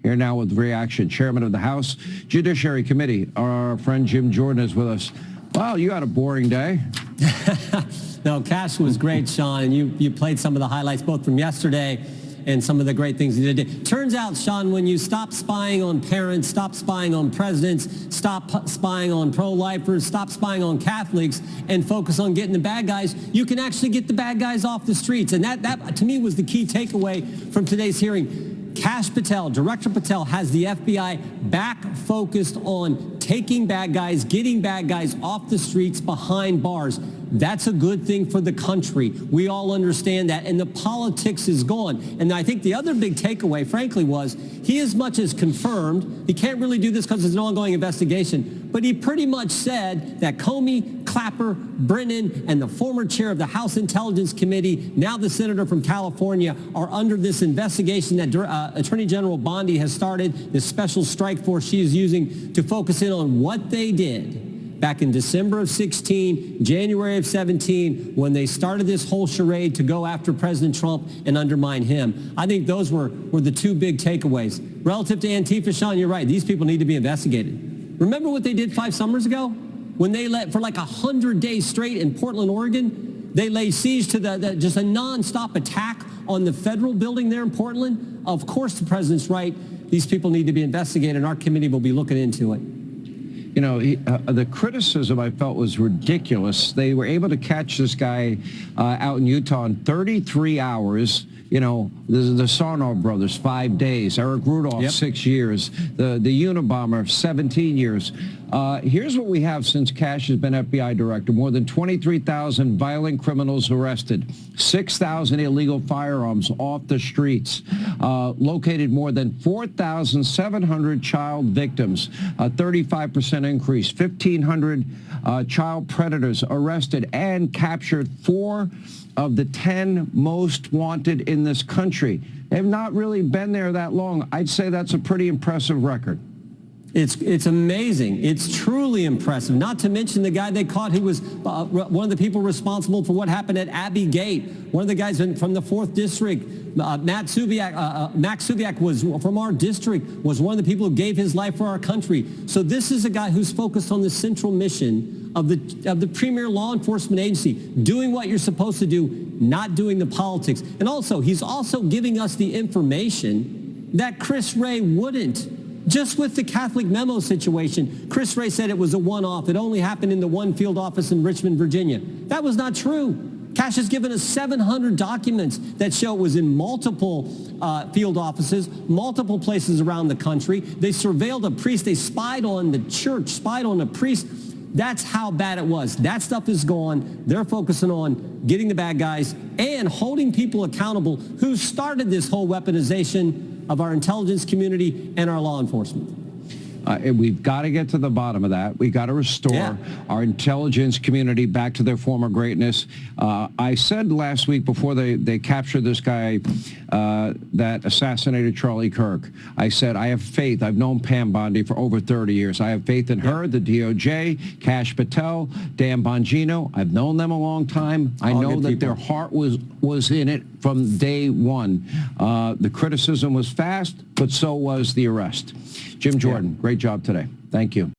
Here now with reaction, Chairman of the House Judiciary Committee, our friend Jim Jordan is with us. Wow, you had a boring day. No, Kash was great, Sean, and you played some of the highlights both from yesterday and some of the great things he did. Turns out, Sean, when you stop spying on parents, stop spying on presidents, stop spying on pro-lifers, stop spying on Catholics, and focus on getting the bad guys, you can actually get the bad guys off the streets. And that to me, was the key takeaway from today's hearing. Kash Patel, Director Patel, has the FBI back focused on taking bad guys, getting bad guys off the streets behind bars. That's a good thing for the country. We all understand that, and the politics is gone. And I think the other big takeaway, frankly, was he as much as confirmed, he can't really do this because it's an ongoing investigation, but he pretty much said that Comey, Clapper, Brennan, and the former chair of the House Intelligence Committee, now the senator from California, are under this investigation that Attorney General Bondi has started, this special strike force she is using to focus in on what they did back in December of 16, January of 17, when they started this whole charade to go after President Trump and undermine him. I think those were the two big takeaways. Relative to Antifa, Sean, you're right. These people need to be investigated. Remember what they did 5 summers ago? When they for like 100 days straight in Portland, Oregon, they laid siege to just a nonstop attack on the federal building there in Portland. Of course, the president's right. These people need to be investigated, and our committee will be looking into it. You know, the criticism I felt was ridiculous. They were able to catch this guy out in Utah in 33 hours. You know, the Sarnoff brothers, 5 days. Eric Rudolph, 6 years. The Unabomber, 17 years. Here's what we have since Kash has been FBI director. More than 23,000 violent criminals arrested. 6,000 illegal firearms off the streets. Located more than 4,700 child victims. A 35% increase. 1,500 child predators arrested and captured. 4 of the 10 most wanted in this country. They've not really been there that long. I'd say that's a pretty impressive record. It's amazing. It's truly impressive. Not to mention the guy they caught who was one of the people responsible for what happened at Abbey Gate. One of the guys from the 4th District, Max Subiak was from our district, was one of the people who gave his life for our country. So this is a guy who's focused on the central mission of the premier law enforcement agency, doing what you're supposed to do, not doing the politics. And also, he's also giving us the information that Chris Wray wouldn't. Just with the Catholic memo situation, Chris Wray said it was a one-off. It only happened in the one field office in Richmond, Virginia. That was not true. Kash has given us 700 documents that show it was in multiple field offices, multiple places around the country. They surveilled a priest. They spied on the church, spied on a priest. That's how bad it was. That stuff is gone. They're focusing on getting the bad guys and holding people accountable who started this whole weaponization of our intelligence community and our law enforcement. We've got to get to the bottom of that. We've got to restore our intelligence community back to their former greatness. I said last week before they captured this guy that assassinated Charlie Kirk, I said, I have faith. I've known Pam Bondi for over 30 years. I have faith in her, the DOJ, Kash Patel, Dan Bongino. I've known them a long time. I know that their heart was in it from day one. The criticism was fast, but so was the arrest. Jim Jordan, great job today. Thank you.